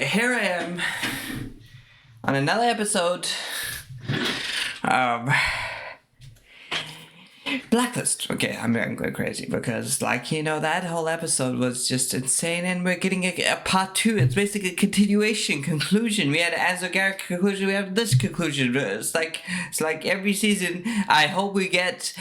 here I am on another episode of Blacklist. Okay, I'm going crazy because, like, you know, that whole episode was just insane, and we're getting a part two. It's basically a continuation, conclusion. We had an esoteric conclusion. We have this conclusion. It's like every season. I hope we get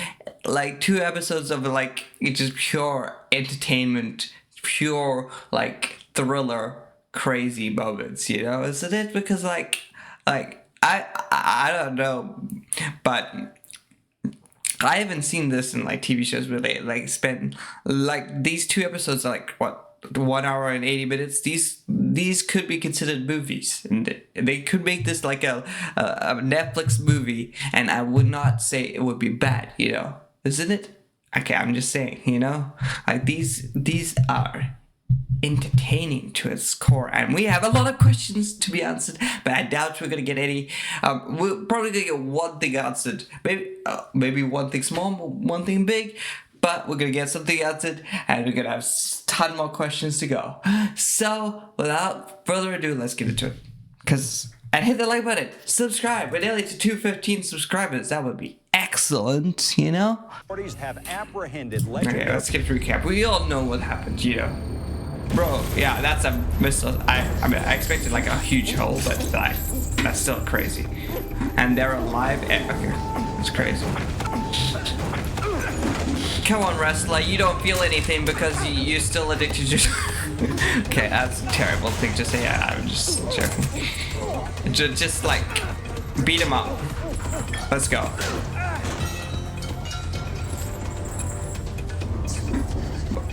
like 2 episodes of like just pure entertainment, pure like thriller, crazy moments. You know, isn't it? Because like I don't know, but I haven't seen this in like TV shows where they like spend like these 2 episodes are like what 1 hour and 80 minutes. These could be considered movies, and they could make this like a Netflix movie, and I would not say it would be bad, you know, isn't it? Okay, I'm just saying, you know, like these are entertaining to its core, and we have a lot of questions to be answered, but I doubt we're gonna get any. We're probably gonna get one thing answered, maybe one thing small, one thing big, but we're gonna get something answered, and we're gonna have a ton more questions to go. So without further ado, let's get into it. And hit the like button, subscribe. We're nearly to 215 subscribers. That would be excellent, you know. Authorities have apprehended. Okay, let's get a recap. We all know what happened, you know. Bro, yeah, that's a missile. I mean, I expected like a huge hole, but like, that's still crazy. And they're alive. Okay, it's crazy. Come on, wrestler, you don't feel anything because you're still addicted to. Okay, that's a terrible thing to say. I'm just joking. Just like beat him up. Let's go.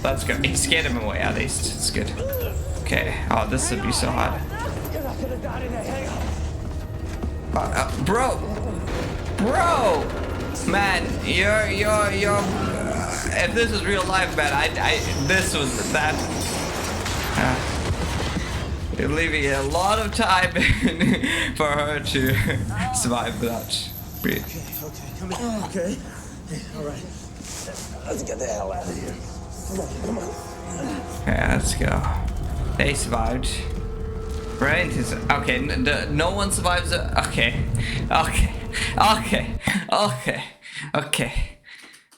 Let's go. He scared him away at least. It's good. Okay. Oh, this would be so hard. Bro, man, you're. If this was real life, man, this was that. You're leaving a lot of time for her to survive without breathing. Okay, come on. Okay. All right. Let's get the hell out of here. Come on. Yeah, let's go. They survived. Right? Okay, no one survives. Okay.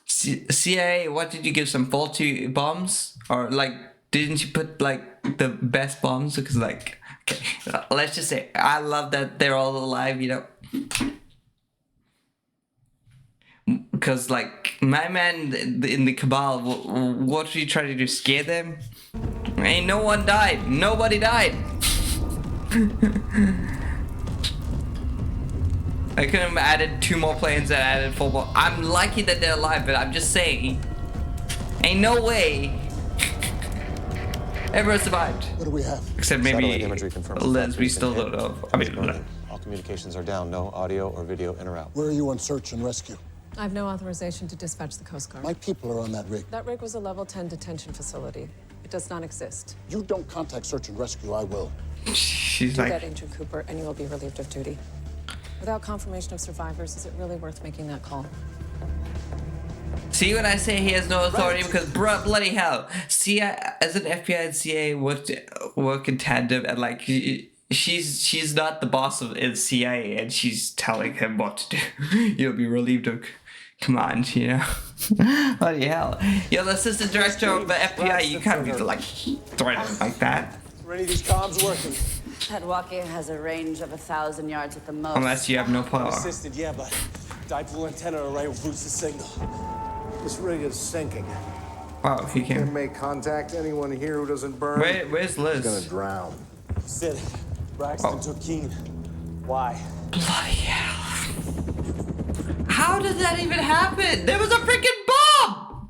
CIA, what did you give some faulty bombs? Or like, didn't you put like the best bombs? Because like, okay, let's just say, I love that they're all alive, you know. Because like my man in the cabal, what did you try to do? Scare them? Ain't no one died. Nobody died. I could have added 2 more planes and added 4 more. I'm lucky that they're alive, but I'm just saying, ain't no way everyone survived. What do we have? Except maybe Liz. We still don't know. I mean, all communications are down. No audio or video in or out. Where are you on search and rescue? I have no authorization to dispatch the Coast Guard. My people are on that rig. That rig was a level 10 detention facility. It does not exist. You don't contact search and rescue, I will. she's Do like, that, Agent Cooper, and you will be relieved of duty. Without confirmation of survivors, is it really worth making that call? see when I say he has no authority, because bloody hell, CIA as an FBI and CIA work in tandem, and like she's not the boss of in CIA, and she's telling him what to do. You'll be relieved of command, you know. Bloody hell, you're the assistant director of the FBI. You can't be like threatened like that. Are any of these comms working? That walkie has a range of 1,000 yards at the most. Unless you have no power. Assisted, yeah, but dipole antenna array will boost the signal. This rig is sinking. Wow, he Can't came. make contact. Anyone here who doesn't burn Where's Liz? is gonna drown. Sid, Braxton took Keen. Why? Bloody hell. How did that even happen? There was a freaking bomb!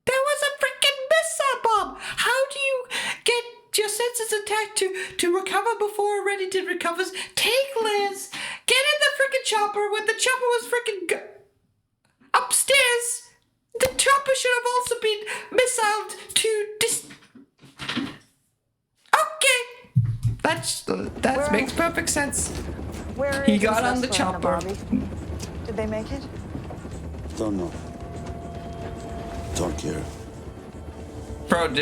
There was a freaking missile bomb! How do you get your senses intact to recover before Reddington recovers? Take Liz, get in the freaking chopper when the chopper was freaking upstairs. The chopper should have also been missiled to Okay. That makes perfect sense. Where He is got this on the restaurant, chopper. Bobby? Did they make it? Don't know. Don't care. Bro,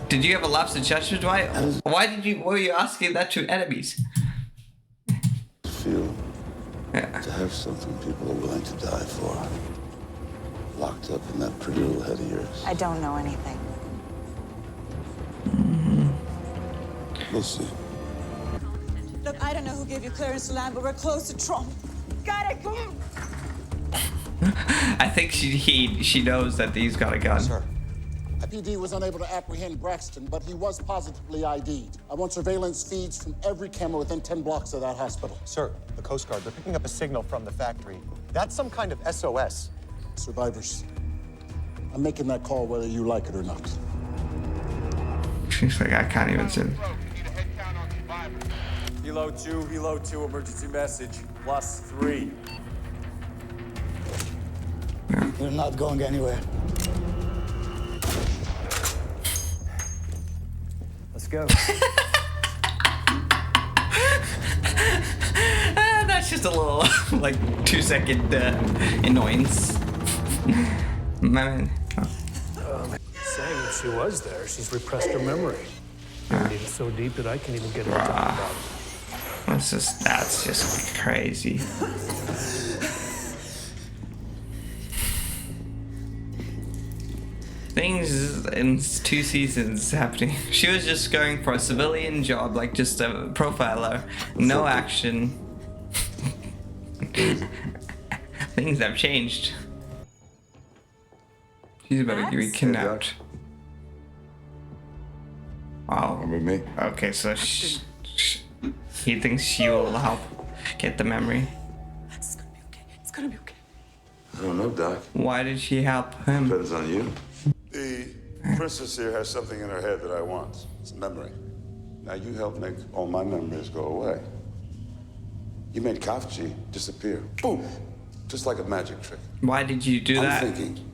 did you have a lapse in judgment? Why were you asking that to enemies? Feel Yeah. to have something people are willing to die for. Locked up in that pretty little head of yours. I don't know anything. We'll see. Look, I don't know who gave you clearance to land, but we're close to Trump. Got it, come on. I think she knows that he's got a gun. Sir, PD was unable to apprehend Braxton, but he was positively ID'd. I want surveillance feeds from every camera within 10 blocks of that hospital. Sir, the Coast Guard, they're picking up a signal from the factory. That's some kind of SOS. Survivors, I'm making that call whether you like it or not. She's like, I can't even see. Helo 2, emergency message. +3. We're not going anywhere. Let's go. That's just a little, like, 2-second annoyance. Man. Saying that she was there, she's repressed her memory. Buried it so deep that I can't even get her to talk about it. That's just crazy. Things in 2 seasons happening. She was just going for a civilian job, like just a profiler. No action. Things have changed. She's about to be kidnapped. Wow. Remember me? Okay, so he thinks she will help get the memory. It's gonna be okay. It's gonna be okay. I don't know, Doc. Why did she help him? Depends on you. The princess here has something in her head that I want. It's a memory. Now you help make all my memories go away. You made Kafji disappear. Boom! Just like a magic trick. Why did you do that? I'm thinking,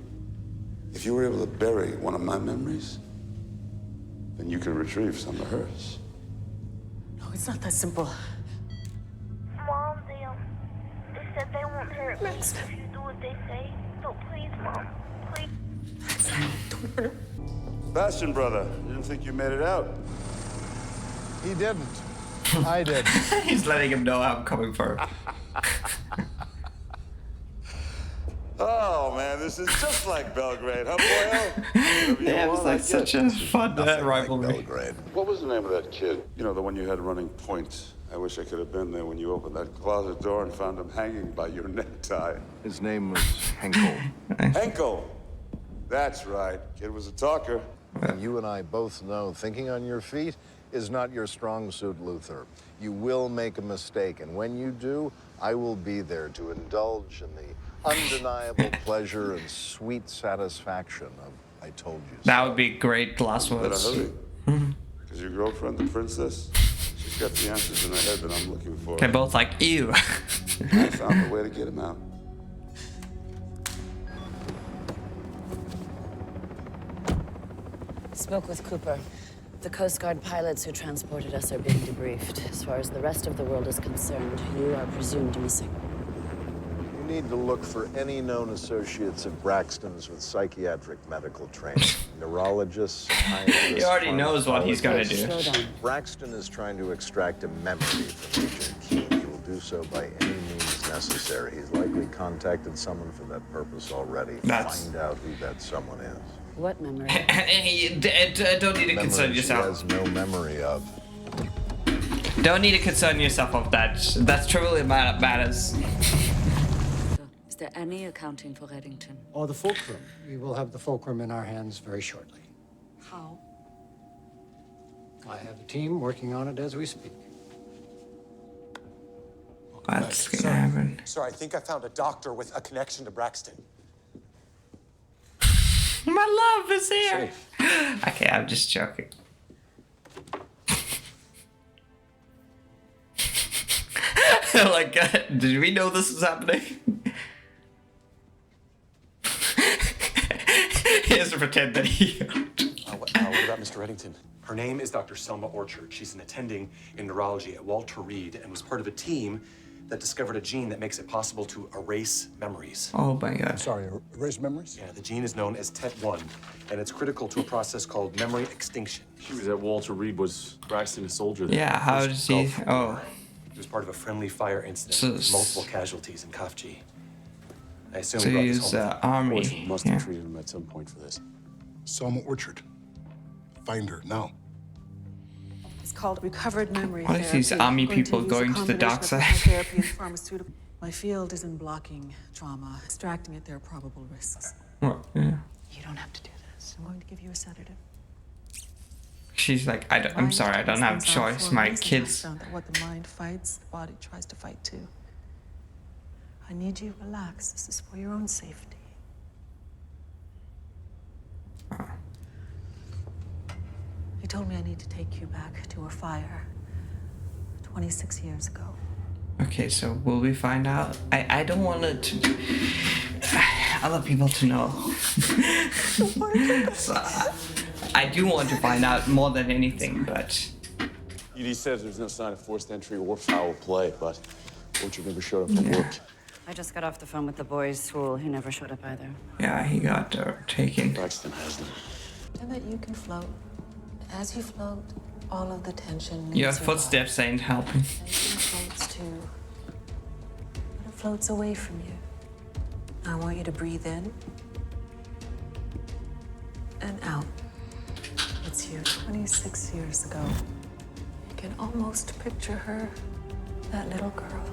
if you were able to bury one of my memories, then you could retrieve some of hers. No, it's not that simple. Mom, they said they won't hurt me if you do what they say. So please, Mom, please. Don't hurt her. Bastion, brother, you didn't think you made it out? He didn't. I did. He's letting him know I'm coming for him. Oh man, this is just like Belgrade, huh, boyo? Yeah, it was like such a fun rivalry. Belgrade. What was the name of that kid? You know, the one you had running point. I wish I could have been there when you opened that closet door and found him hanging by your necktie. His name was Henkel. Henkel. That's right. Kid was a talker. You and I both know thinking on your feet is not your strong suit, Luther. You will make a mistake, and when you do, I will be there to indulge in the undeniable pleasure and sweet satisfaction of I told you so. That would be great last Better words. hurry. Because your girlfriend, the princess, she's got the answers in her head that I'm looking for. They're both like, ew. I found a way to get him out. Spoke with Cooper. The Coast Guard pilots who transported us are being debriefed. As far as the rest of the world is concerned, you are presumed missing. You need to look for any known associates of Braxton's with psychiatric medical training. Neurologists, scientists, He already knows what he's gonna do. Slow down. Braxton is trying to extract a memory from Agent Keene. He will do so by any means necessary. He's likely contacted someone for that purpose already. That's- Find out who that someone is. What memory? Don't need to concern Memory she yourself. has no memory of. Don't need to concern yourself of that. That's truly matters. Is there any accounting for Reddington? Oh, the fulcrum. We will have the fulcrum in our hands very shortly. How? I have a team working on it as we speak. What's gonna happen? Sir, I think I found a doctor with a connection to Braxton. My love is here. Okay, I'm just joking. Like, did we know this was happening? He has to pretend that he. What about Mr. Reddington? Her name is Dr. Selma Orchard. She's an attending in neurology at Walter Reed and was part of a team that discovered a gene that makes it possible to erase memories. Oh my god. Sorry, erase memories? Yeah, the gene is known as TET1, and it's critical to a process called memory extinction. She was at Walter Reed. Was Braxton a soldier there? Yeah, how does he... Oh. He was part of a friendly fire incident So, with multiple casualties in Kafji. I assume so he brought this he's home. army. Poison must have treated him at some point for this. Selma Orchard. Find her now. It's called recovered memory What is therapy. these army Going people use a going to the dark combination of side? psychotherapy and pharmaceutical. My field is in blocking trauma, extracting at their probable risks. Well, yeah. You don't have to do this. I'm going to give you a sedative. She's like, I'm sorry, I don't have a choice. My kids. Found that what the mind fights, the body tries to fight too. I need you to relax. This is for your own safety. He told me I need to take you back to a fire 26 years ago. Okay, so will we find out? I don't want it to... I love people to know. So, I do want to find out more than anything, but... ED says there's no sign of forced entry or foul play, but Orchard never showed up for work. I just got off the phone with the boys' school. He never showed up either. Yeah, he got taken. Braxton has them. And that you can float. As you float, all of the tension leaves Your your footsteps ain't helping. body. Tension floats too. But it floats away from you. I want you to breathe in and out. It's you 26 years ago. You can almost picture her, that little girl.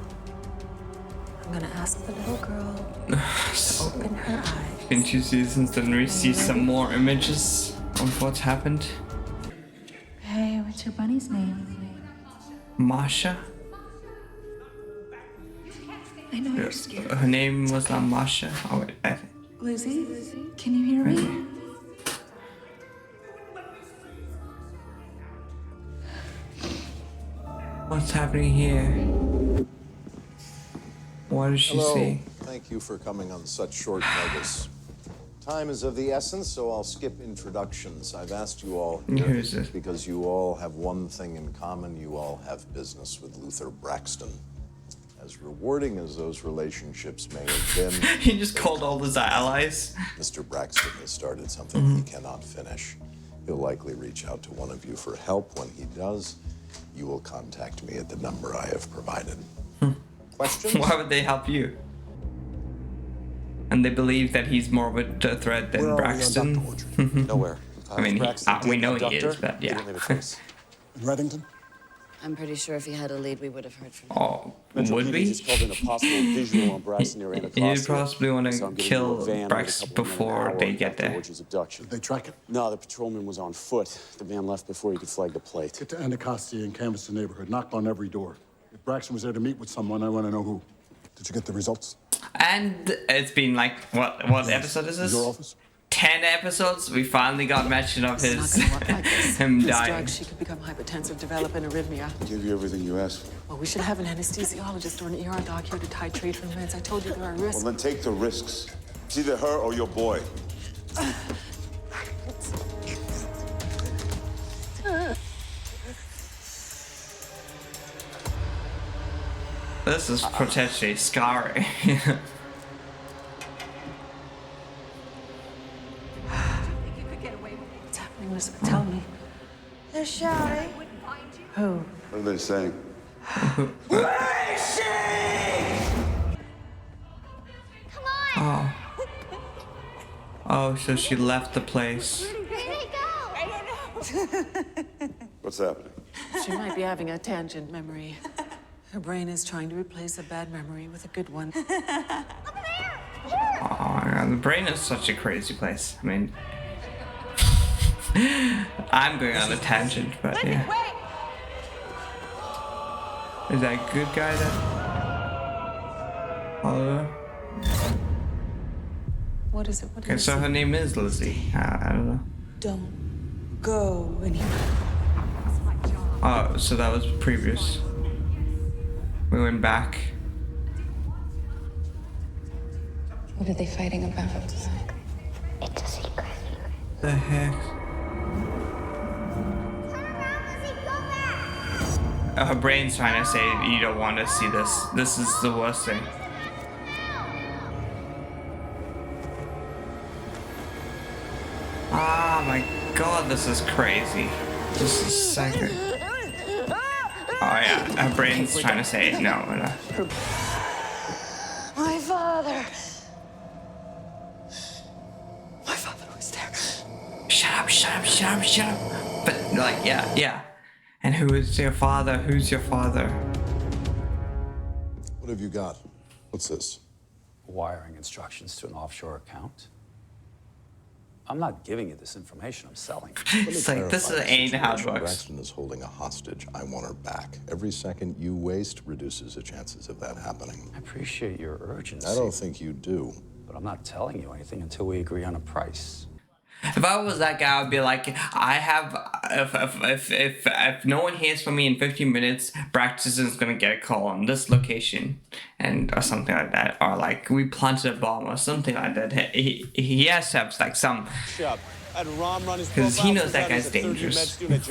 I'm gonna ask the little girl to open her eyes. In 2 seasons, then we see some more images of what's happened. Hey, what's your bunny's name? Masha? I know you're scared. Her name was not Masha. Oh, wait, I think. Lizzie, can you hear me? What's happening here? What does she Hello. say? Thank you for coming on such short notice. Time is of the essence, so I'll skip introductions. I've asked you all here Who's this? because you all have one thing in common. You all have business with Luther Braxton. As rewarding as those relationships may have been, He just called all his allies. Mr. Braxton has started something he cannot finish. He'll likely reach out to one of you for help. When he does, you will contact me at the number I have provided. Questions? Why would they help you? And they believe that he's more of a threat than Where are we on Braxton. Dr. Orchard? Nowhere. I mean, we know he is, but He yeah. didn't leave a trace. In Reddington? I'm pretty sure if he had a lead, we would have heard from him. Oh, Metro would PD we? just called in a possible visual on Braxton near You'd Anacostia. possibly want So to I'm getting kill you a van with a Braxton couple of men an before hour they get after there. Orchard's abduction. Did they track it? No, the patrolman was on foot. The van left before he could flag the plate. Get to Anacostia and canvass the neighborhood. Knocked on every door. If Braxton was there to meet with someone, I want to know who. Did you get the results? And it's been like, what episode is this? Your office? 10 episodes? We finally got mention of It's his not gonna work like this. him This dying. drug, she could become hypertensive, develop an arrhythmia. Give you everything you asked for. Well, we should have an anesthesiologist or an ER doc here to titrate her meds. I told you there are risks. Well, then take the risks. It's either her or your boy. This is potentially scary. What's happening, Elizabeth? Tell me. They're shouting. Who? What are they saying? Oh. Oh, so she left the place. What's happening? She might be having a tangent memory. Her brain is trying to replace a bad memory with a good one. Oh, yeah, the brain is such a crazy place. I mean, I'm going on a tangent, but yeah. Is that a good guy that? Oliver? What is it? What Okay, is so it? her name is Lizzie. I don't know. Don't go anywhere. Oh, so that was previous. We went back. What are they fighting about? It's a secret. The heck? her brain's trying to say you don't want to see this. This is the worst thing. Oh my god, this is crazy. This is psycho. Oh yeah, her brain's trying to say no. My father. My father was there. Shut up, shut up, shut up, shut up. But like, yeah. And who is your father? Who's your father? What have you got? What's this? Wiring instructions to an offshore account. I'm not giving you this information, I'm selling it. It's like, this ain't how it works. Braxton is holding a hostage. I want her back. Every second you waste reduces the chances of that happening. I appreciate your urgency. I don't think you do. But I'm not telling you anything until we agree on a price. If I was that guy, I would be like, I have, if no one hears from me in 15 minutes, Braxton is gonna get a call on this location, or something like that, or like we planted a bomb or something like that. He has to have like some, because he knows that guy's dangerous. What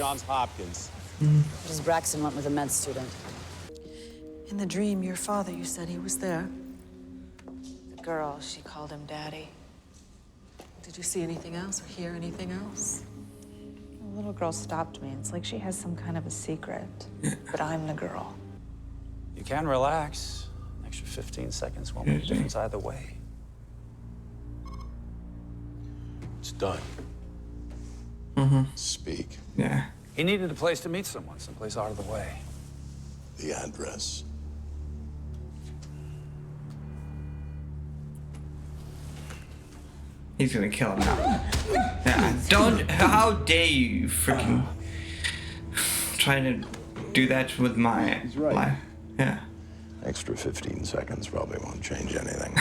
does Braxton want with a med student? In the dream, your father, you said he was there. The girl, she called him Daddy. Did you see anything else or hear anything else? The little girl stopped me. It's like she has some kind of a secret. But I'm the girl. You can relax. An extra 15 seconds won't make a difference either way. It's done. Speak. Yeah. He needed a place to meet someone, someplace out of the way. The address. He's gonna kill him now. Yeah, don't, how dare you freaking trying to do that with my life. Yeah. Extra 15 seconds probably won't change anything.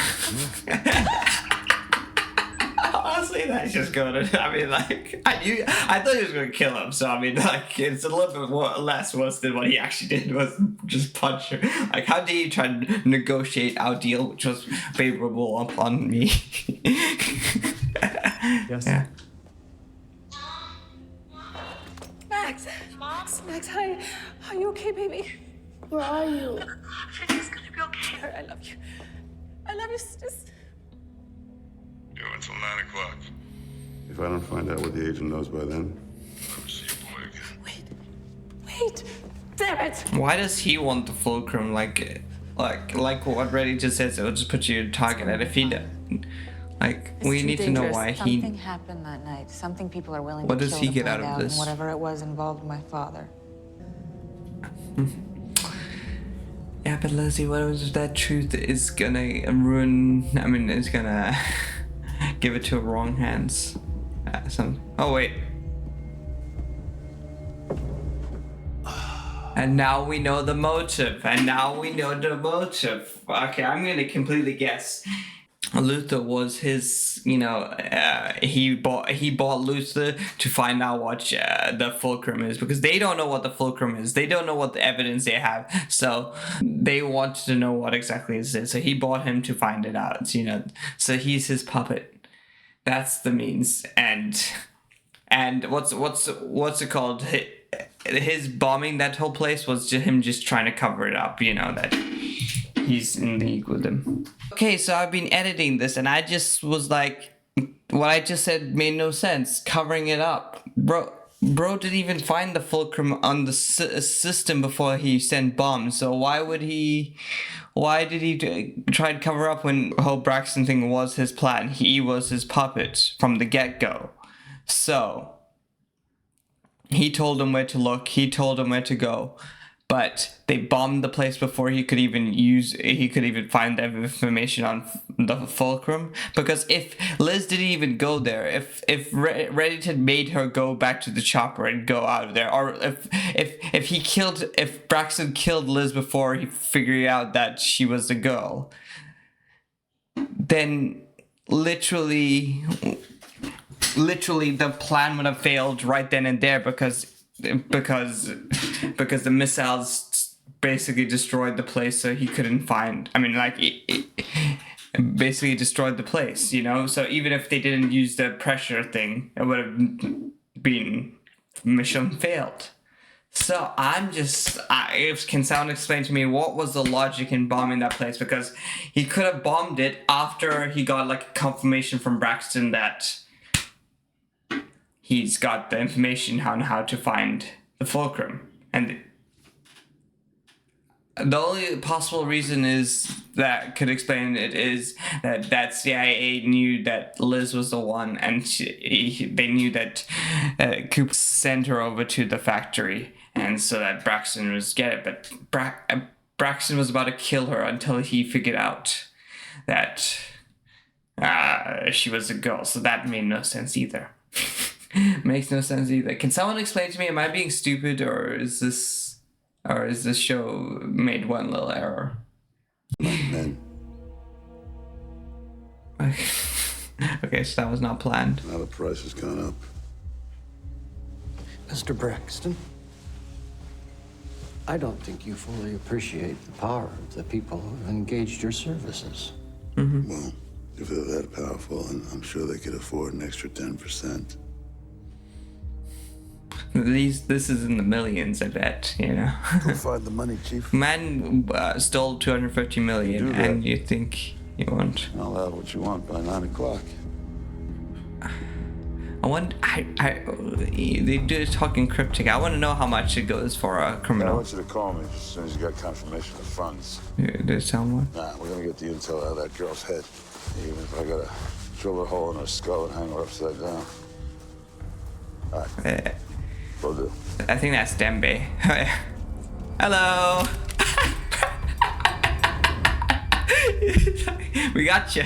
Honestly, that's just gonna, I mean, like, I thought he was gonna kill him, so I mean, like, it's a little bit less worse than what he actually did, was just punch her. Like, how dare you try to negotiate our deal, which was favorable upon me? Yes? Yeah. Max! Max, hi. Are you okay, baby? Where are you? It's gonna be okay. I love you. I love you, sis. Yo, until 9 o'clock. If I don't find out what the agent knows by then, I'll see your boy again. Wait! Damn it! Why does he want the fulcrum? Like what Reddington says, it'll just put you in target. And if he like, we need to know why he. Something happened that night. Something people are willing What to does kill he to get find out of this? And whatever it was involved my father. Yeah, but Lizzie, what if that truth is gonna ruin? I mean, it's gonna give it to wrong hands. Oh wait. And now we know the motive. Okay, I'm gonna completely guess. Luther was his, he bought Luther to find out what the fulcrum is, because they don't know what the fulcrum is. They don't know what the evidence they have. So they wanted to know what exactly it is. So he bought him to find it out, So he's his puppet. That's the means. And what's it called? His bombing that whole place was him just trying to cover it up, that he's in league with them. Okay, so I've been editing this and I just was like, what I just said made no sense. Covering it up. Bro didn't even find the fulcrum on the system before he sent bombs. So why did he try to cover up when the whole Braxton thing was his plan? He was his puppet from the get-go. So he told him where to look. He told him where to go. But they bombed the place before he could even find the information on the fulcrum. Because if Liz didn't even go there, if Reddington made her go back to the chopper and go out of there, or if Braxton killed Liz before he figured out that she was the girl, then literally the plan would have failed right then and there, because the missiles basically destroyed the place, so he couldn't find. I mean, like, it basically destroyed the place, So even if they didn't use the pressure thing, it would have been mission failed. So I'm just, if can someone explain to me what was the logic in bombing that place? Because he could have bombed it after he got like a confirmation from Braxton that he's got the information on how to find the fulcrum. And the only possible reason is that could explain it is that CIA knew that Liz was the one, and they knew that Coop sent her over to the factory, and so that Braxton was get it. But Braxton was about to kill her until he figured out that she was a girl. So that made no sense either. Makes no sense either. Can someone explain to me? Am I being stupid, or is this show made one little error? Men. Okay, so that was not planned. Now the price has gone up. Mr. Braxton, I don't think you fully appreciate the power of the people who have engaged your services. Mm-hmm. Well, if they're that powerful, I'm sure they could afford an extra 10%. This is in the millions, I bet, you know. Go find the money, Chief. Man stole 250 million, and you think he won't? I'll have what you want by 9 o'clock. I want. They do talking cryptic. I want to know how much it goes for a I criminal. want you to call me as soon as you got confirmation of funds. There's someone. Nah, we're gonna get the intel out of that girl's head. Even if I gotta drill a hole in her skull and hang her upside down. All right. Will do. I think that's Dembe. Hello. We got you.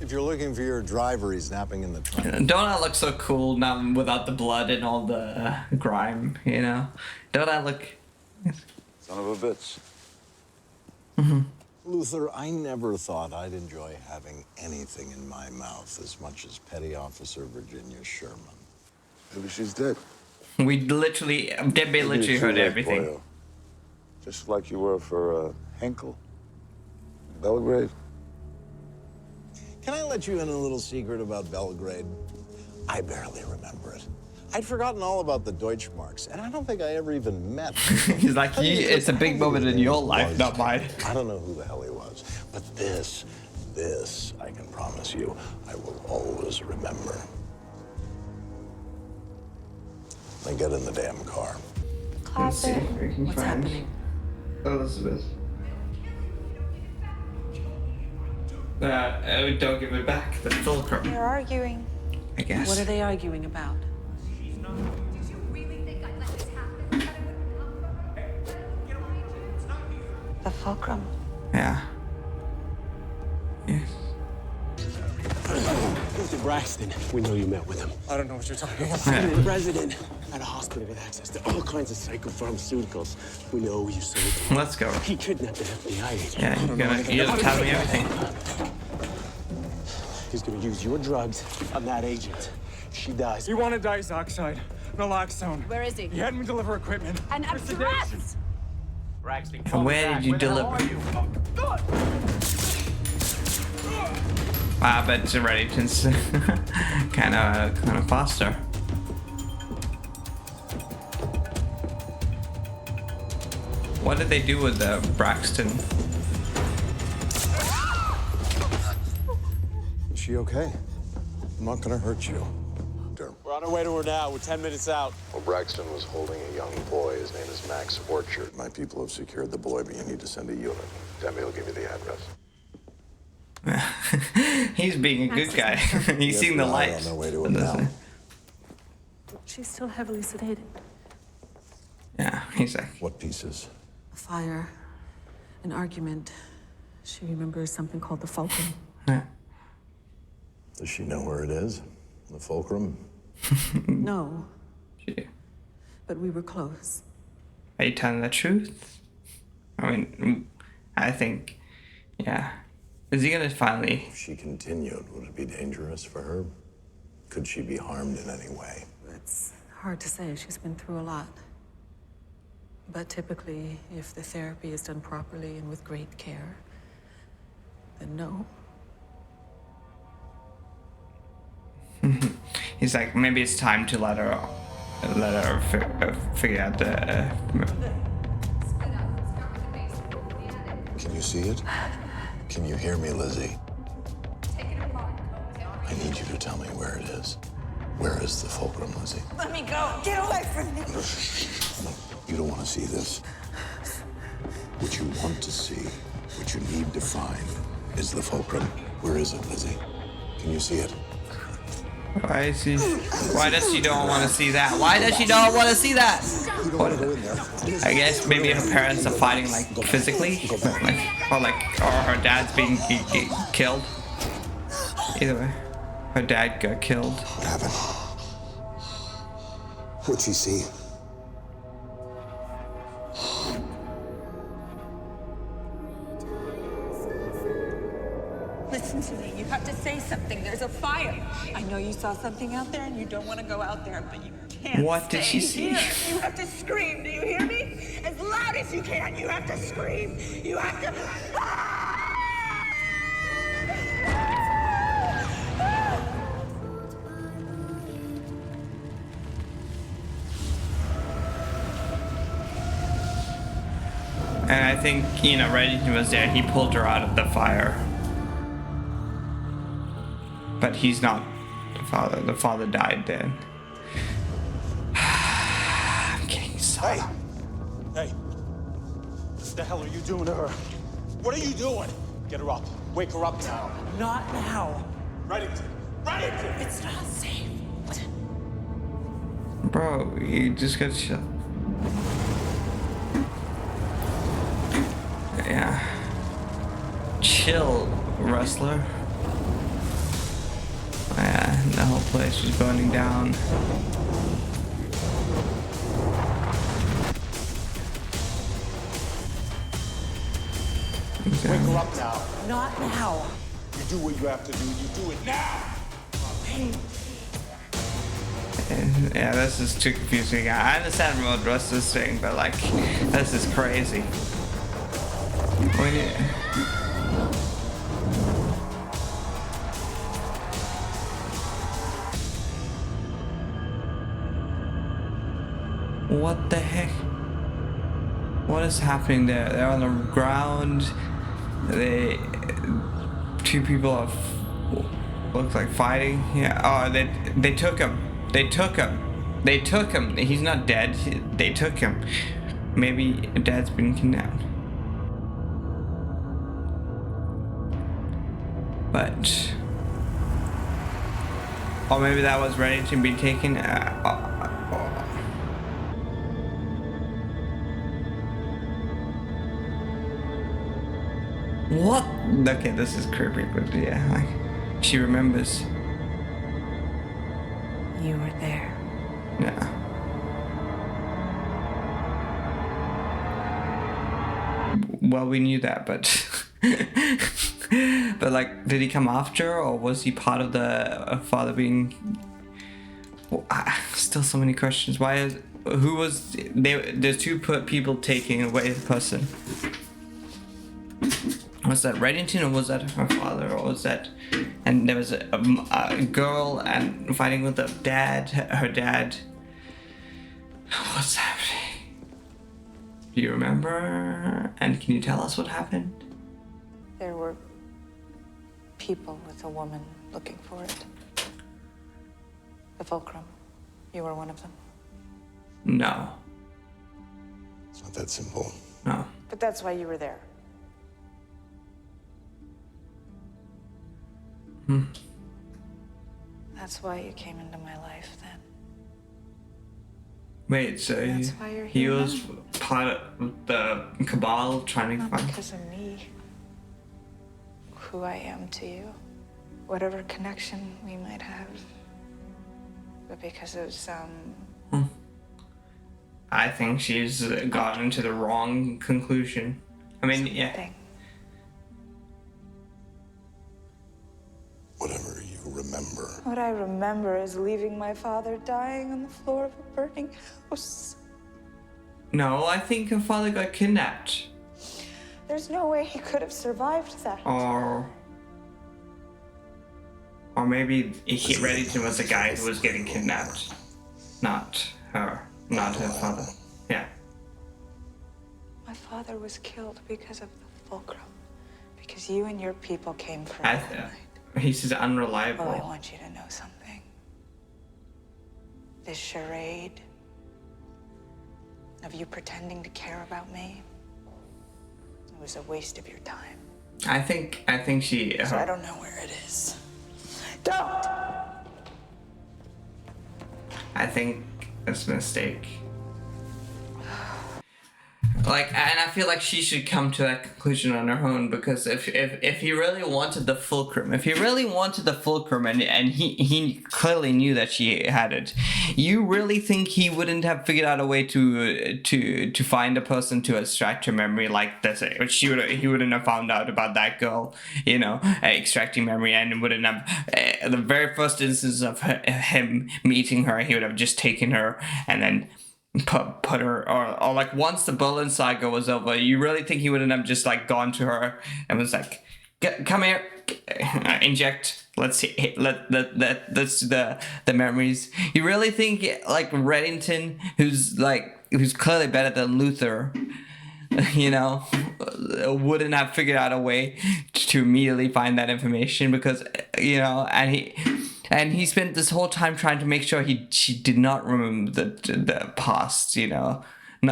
If you're looking for your driver, he's napping in the trunk. Don't I look so cool now without the blood and all the grime, you know? Don't I look... Son of a bitch. Mm-hmm. Luther, I never thought I'd enjoy having anything in my mouth as much as Petty Officer Virginia Sherman. Maybe she's dead. We literally... Dembe literally heard everything. Boyle. Just like you were for Henkel. Belgrade. Can I let you in a little secret about Belgrade? I barely remember it. I'd forgotten all about the Deutschmarks, and I don't think I ever even met him. He's like, it's a big moment in your life, not mine. I don't know who the hell he was, but this, I can promise you, I will always remember. Then get in the damn car. Classic. What's happening? Elizabeth. Don't give it back. The fulcrum. They're arguing. I guess. What are they arguing about? The fulcrum. Yeah. Yes. Mr. Braxton, we know you met with him. I don't know what you're talking about. Yeah. The president at a hospital with access to all kinds of psychopharmaceuticals. We know you sold them. Let's go. He kidnapped an FBI agent. Yeah, you just tell me everything. He's gonna use your drugs on that agent. She dies. He wanted diazoxide, naloxone. Where is he? He had me deliver equipment. And I'm stressed! Braxton, From where did you deliver? Wow, but Reddington's kind of faster. What did they do with Braxton? Is she okay? I'm not gonna hurt you. We're on our way to her now. We're 10 minutes out. Well, Braxton was holding a young boy. His name is Max Orchard. My people have secured the boy, but you need to send a unit. Demi will give you the address. He's being a good guy. He's seen the light. On their way to him now. She's still heavily sedated. Yeah, he's like... What pieces? A fire, an argument. She remembers something called the fulcrum. Yeah. Does she know where it is? The fulcrum? No. But we were close. Are you telling the truth? I mean, I think, yeah. Is he gonna finally... If she continued, would it be dangerous for her? Could she be harmed in any way? It's hard to say. She's been through a lot. But typically, if the therapy is done properly and with great care, then no. He's like, maybe it's time to let her let her figure out the. Can you see it? Can you hear me, Lizzie? I need you to tell me where it is. Where is the fulcrum, Lizzie? Let me go. Get away from me. You don't want to see this. What you want to see, what you need to find, is the fulcrum. Where is it, Lizzie? Can you see it? Why does she don't want to see that? Why does she don't want to see that? What, I guess maybe her parents are fighting like physically, or her dad's being killed. Either way, her dad got killed. What happened? What'd she see? Listen to me. You have to say something. There's a fire. I know you saw something out there and you don't want to go out there, but you can't. What did she see? Here. You have to scream. Do you hear me? As loud as you can. You have to scream. You have to. And I think, you know, Reddington was there. He pulled her out of the fire. But he's not the father. The father died then. I'm getting so... Hey! What the hell are you doing to her? What are you doing? Get her up. Wake her up now. Not now. Reddington! It's not safe. Bro, you just got shot. Yeah. Chill, wrestler. Oh, yeah, the whole place was burning down. Wake her up now. Not now. You do what you have to do. You do it now. Yeah, this is too confusing. I understand what Russ is saying, but like, this is crazy. What the heck? What is happening there? They're on the ground. Two people are looks like fighting. Yeah. Oh, they took him. They took him. He's not dead. They took him. Maybe Dad's been kidnapped. But, or maybe that was ready to be taken. What? Okay, this is creepy, but yeah, like, she remembers. You were there. Yeah. Well, we knew that, but but like, did he come after, or was he part of the father being? Well, still so many questions. Why is who was there? There's two people taking away the person. Was that Reddington, or was that her father, or was that? And there was a girl and fighting with the dad, her dad. What's happening? Do you remember? And can you tell us what happened? There were people with a woman looking for it. The fulcrum. You were one of them. No. It's not that simple. No. But that's why you were there. That's why you came into my life then. Wait, so he was part of the cabal trying to Not find... because of me. Who I am to you. Whatever connection we might have. But because of some... I think she's gotten to the wrong conclusion. I mean, yeah. Whatever you remember. What I remember is leaving my father dying on the floor of a burning house. No, I think her father got kidnapped. There's no way he could have survived that. Or maybe Reddington was the guy who was getting kidnapped, not her, not her father. Yeah. My father was killed because of the fulcrum. Because you and your people came for I him. he's just unreliable. Oh, I want you to know something. This charade of you pretending to care about me, it was a waste of your time. I think she. So I don't know where it is. Don't! I think it's a mistake. Like, and I feel like she should come to that conclusion on her own, because if he really wanted the fulcrum, and he clearly knew that she had it, you really think he wouldn't have figured out a way to find a person to extract her memory like this? He wouldn't have found out about that girl, you know, extracting memory, and wouldn't have the very first instance of him meeting her, he would have just taken her and then put her, or like once the Berlin saga was over, you really think he wouldn't have just like gone to her and was like, come here, inject, let's see, let's do the memories? You really think like Reddington, who's clearly better than Luther, you know, wouldn't have figured out a way to immediately find that information? Because, you know, and he spent this whole time trying to make sure she did not remember the past, you know. And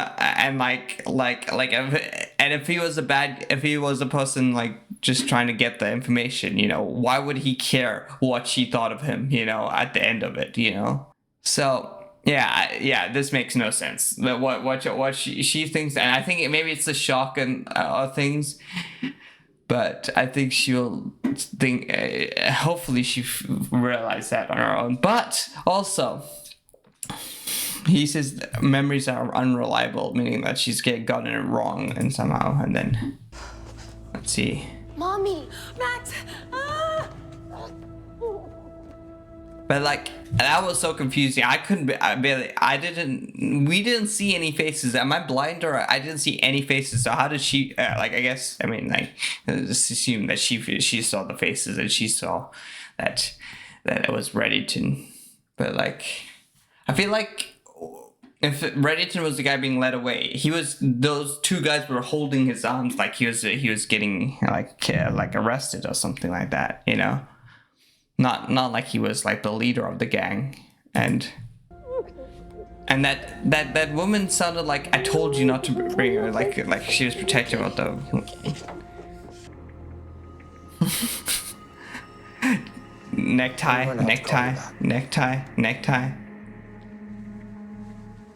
if he was a person like just trying to get the information, you know, why would he care what she thought of him, you know, at the end of it, you know? So yeah, this makes no sense. What she thinks, and I think maybe it's the shock and things. But I think she'll think, hopefully she realized that on her own. But also, he says memories are unreliable, meaning that she's gotten it wrong and somehow. And then, let's see. Mommy! Max! Ah! But like, that was so confusing. We didn't see any faces. Am I blind, or I didn't see any faces? So how did she, just assume that she saw the faces and she saw that it was Reddington. But like, I feel like if Reddington was the guy being led away, those two guys were holding his arms like he was getting like arrested or something like that, you know? Not like he was like the leader of the gang. And that woman sounded like, I told you not to bring her, like she was protective of the necktie.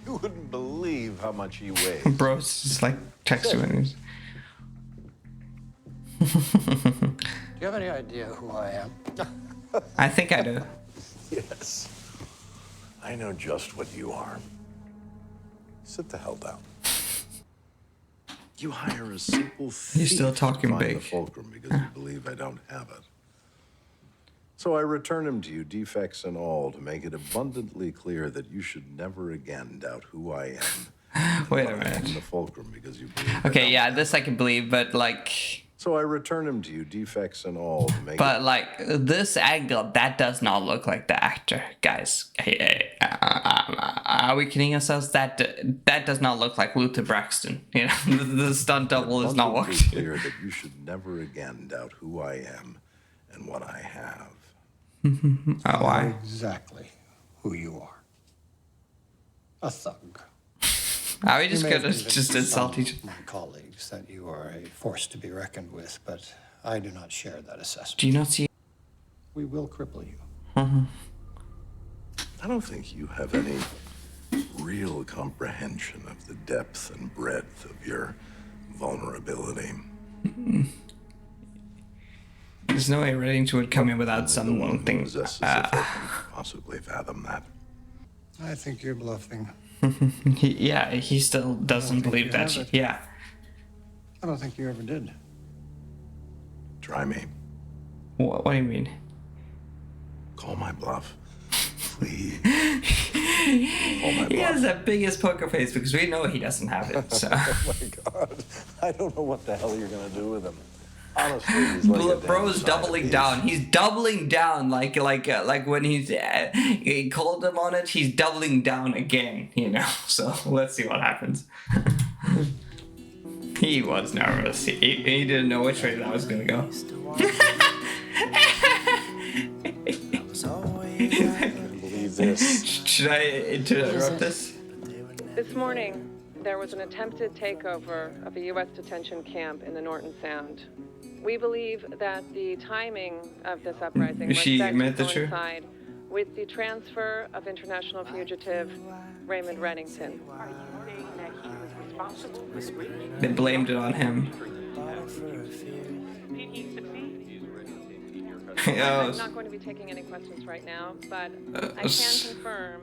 You wouldn't believe how much he weighs. Bro's just like texting. Do you have any idea who I am? I think I do. Yes. I know just what you are. Sit the hell down. You hire a simple thief. You're still talking to find big. the fulcrum because you believe I don't have it. So I return him to you, defects and all, to make it abundantly clear that you should never again doubt who I am. Wait a minute. The fulcrum because you believe Okay, yeah, this I can believe, but like. So I return him to you, defects and all, to make But like this angle, that does not look like the actor, guys. Are we kidding ourselves? That does not look like Luther Braxton. You know, the stunt double is not working. clear that you should never again doubt who I am and what I have. Why? Exactly who you are. A thug. Are we just You may gonna have convinced just insult some each of my colleagues that you are a force to be reckoned with, but I do not share that assessment. Do you not see? We will cripple you. I don't think you have any real comprehension of the depth and breadth of your vulnerability. There's no way Reddington would come in without something. Possibly fathom that. I think you're bluffing. he still doesn't believe that. Yeah. I don't think you ever did. Try me. What do you mean? Call my bluff. Please. He has the biggest poker face because we know he doesn't have it. So. Oh my God. I don't know what the hell you're going to do with him. Honestly, he's like a Bro is damn doubling down. He's doubling down like when he called him on it. He's doubling down again. You know. So let's see what happens. He was nervous. He didn't know which way that was gonna go. I can't believe this. Should I interrupt this? This morning, there was an attempted takeover of a U.S. detention camp in the Norton Sound. We believe that the timing of this uprising was She set to meant the truth? coincide with the transfer of international fugitive Raymond Reddington. They blamed it on him. I'm not going to be taking any questions right now, but I can confirm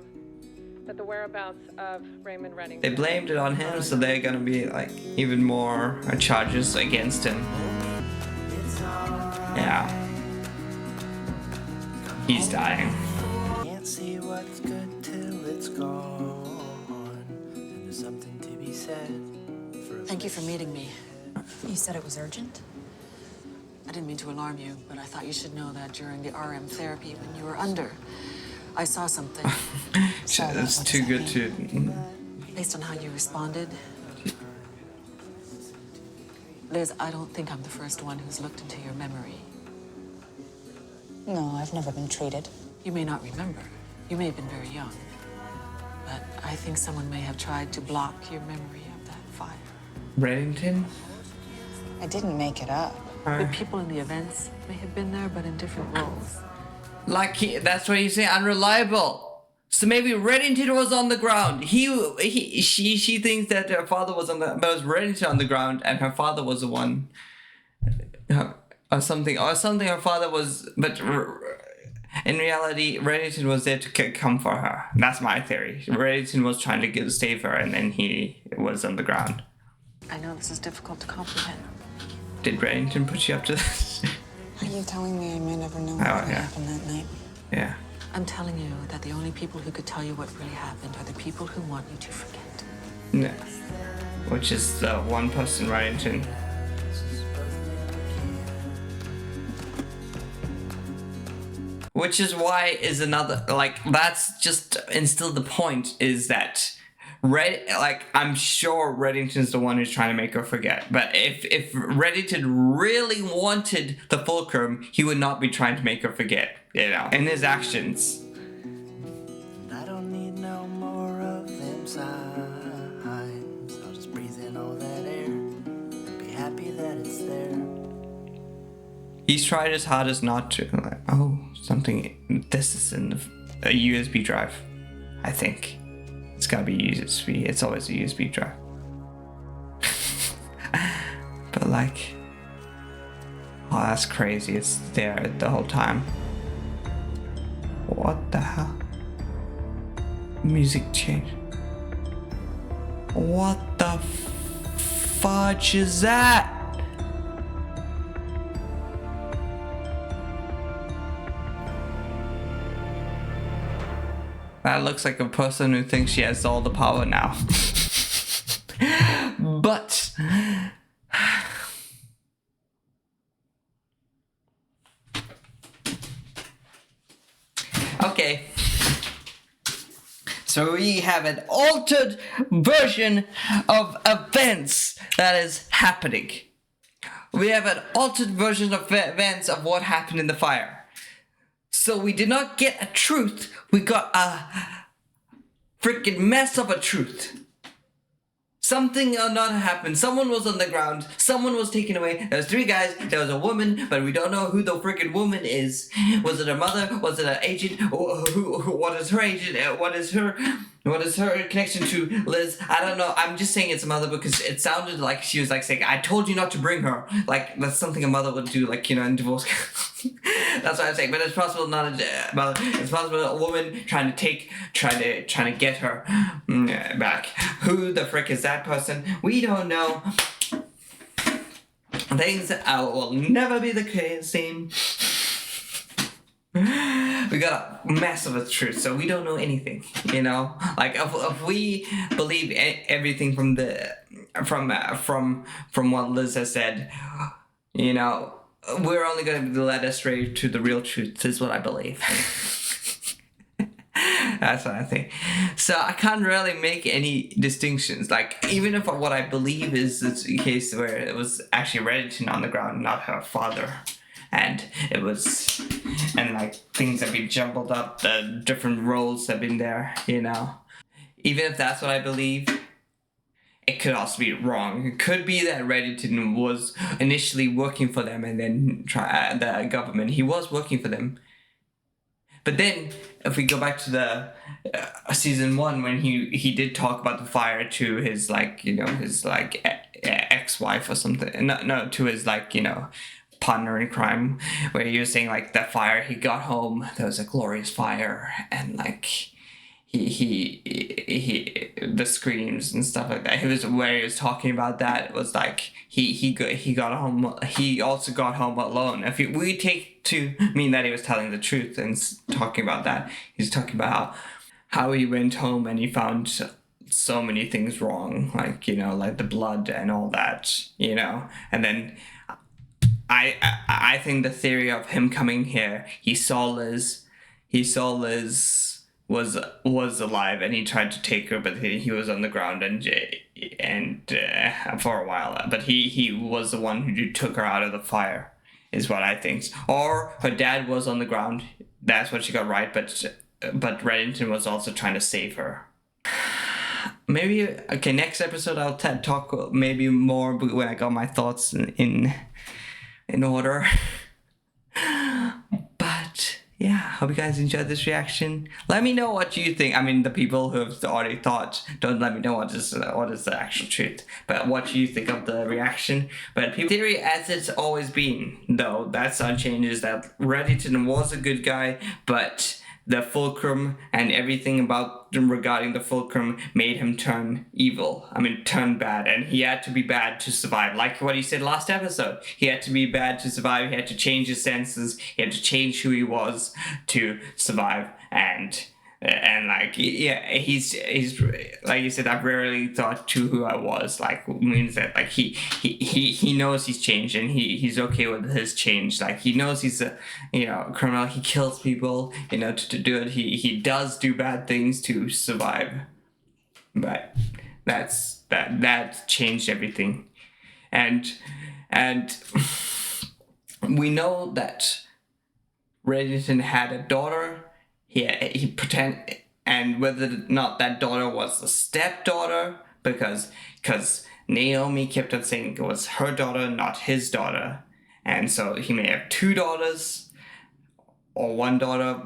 that the whereabouts of Raymond Reddington. They blamed it on him, so they're gonna be like even more charges against him. Yeah. He's dying. Can't see what's good till it's gone. And there's something to be said. Thank you for meeting me. You said it was urgent? I didn't mean to alarm you, but I thought you should know that during the RM therapy when you were under, I saw something. It's too good to... Based on how you responded, Liz, I don't think I'm the first one who's looked into your memory. No, I've never been treated. You may not remember. You may have been very young. But I think someone may have tried to block your memory of that fire. Reddington? I didn't make it up. The people in the events may have been there, but in different roles. Like, that's what you say, unreliable. So maybe Reddington was on the ground. She thinks that her father was on the... But it was Reddington on the ground, and her father was the one... Or something her father was... But in reality, Reddington was there to come for her. That's my theory. Reddington was trying to save her, and then he was on the ground. I know this is difficult to comprehend. Did Reddington put you up to this? Are you telling me I may never know what really happened that night? Yeah. I'm telling you that the only people who could tell you what really happened are the people who want you to forget. No. Which is the one person, Reddington. Which is why is another, like, that's just instill the point is that I'm sure Reddington's the one who's trying to make her forget. But if Reddington really wanted the fulcrum, he would not be trying to make her forget, you know, in his actions. I don't need no more of them signs. I'll just breathe in all that air and be happy that it's there. He's tried his hardest not to. Like, oh, something. This is in a USB drive, I think. It's gotta be USB. It's always a USB drive. But like, oh, that's crazy. It's there the whole time. What the hell? Music change. What the fudge is that? That looks like a person who thinks she has all the power now. But... Okay. So we have an altered version of events that is happening. We have an altered version of events of what happened in the fire. So we did not get a truth, we got a freaking mess of a truth. Something or not happened. Someone was on the ground. Someone was taken away. There was 3 guys. There was a woman, but we don't know who the freaking woman is. Was it her mother? Was it an agent? What is her agent? What is her connection to Liz? I don't know. I'm just saying it's a mother because it sounded like she was like saying, "I told you not to bring her." Like that's something a mother would do, like, you know, in divorce. That's what I'm saying. But it's possible not a mother. It's possible a woman trying to get her back. Who the frick is that person? We don't know. Things will never be the same. We got a mess of a truth, so we don't know anything, you know. Like if we believe everything from what Liz has said, You know, we're only going to be led astray to the real truth, is what I believe. That's what I think. So I can't really make any distinctions. Like, even if what I believe is the case where it was actually Reddington on the ground, not her father. And it was, and like things have been jumbled up, the different roles have been there, you know. Even if that's what I believe, it could also be wrong. It could be that Reddington was initially working for them and then the government. He was working for them. But then, if we go back to the season 1, when he did talk about the fire to his, like, you know, his, like, ex-wife or something. No, to his, like, you know, partner in crime, where he was saying, like, that fire, he got home, there was a glorious fire, and, like, he the screams and stuff like that. He was talking about that. It was like he got home. He also got home alone. If we take to mean that he was telling the truth and talking about that, he's talking about how he went home and he found so many things wrong, like, you know, like the blood and all that, you know. And then I think the theory of him coming here, he saw Liz was alive and he tried to take her, but he was on the ground and for a while, but he was the one who took her out of the fire, is what I think. Or her dad was on the ground, that's what she got right, but Reddington was also trying to save her. Maybe, okay, next episode I'll talk maybe more when I got my thoughts in order. Yeah, hope you guys enjoyed this reaction. Let me know what you think. I mean, the people who have already thought, don't let me know what is the actual truth, but what you think of the reaction. But people theory, as it's always been, though, that's unchanged, is that Reddington was a good guy, but the fulcrum and everything about regarding the fulcrum made him turn evil. I mean, turn bad, and he had to be bad to survive. Like what he said last episode, he had to be bad to survive. He had to change his senses. He had to change who he was to survive. And like, yeah, he's like you said, I've rarely thought to who I was, like, means that, like, he knows he's changed and he's okay with his change. Like, he knows he's a, you know, criminal. He kills people, you know, to do it. He does do bad things to survive, but that changed everything. And we know that Reddington had a daughter. He pretend, and whether or not that daughter was a stepdaughter, because Naomi kept on saying it was her daughter, not his daughter, and so he may have 2 daughters, or 1 daughter,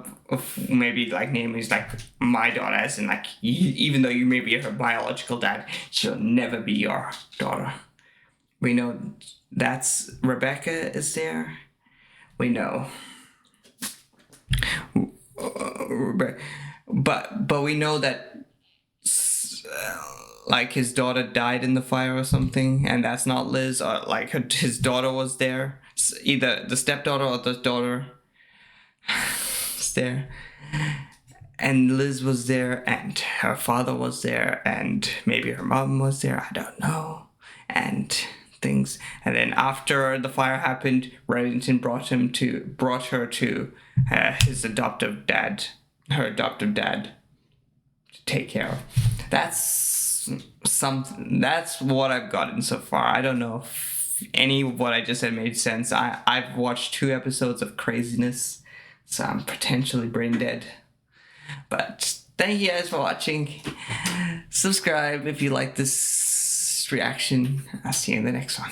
maybe like Naomi's like my daughter, as in like, even though you may be her biological dad, she'll never be your daughter. We know that's Rebecca is there. We know. But we know that like his daughter died in the fire or something, and that's not Liz, or like his daughter was there, either the stepdaughter or the daughter was there, and Liz was there, and her father was there, and maybe her mom was there, I don't know, and things. And then after the fire happened, Reddington brought her to her adoptive dad to take care of. That's what I've gotten so far. I don't know if any of what I just said made sense. I've watched 2 episodes of craziness, so I'm potentially brain dead. But thank you guys for watching. Subscribe if you like this reaction. I'll see you in the next one.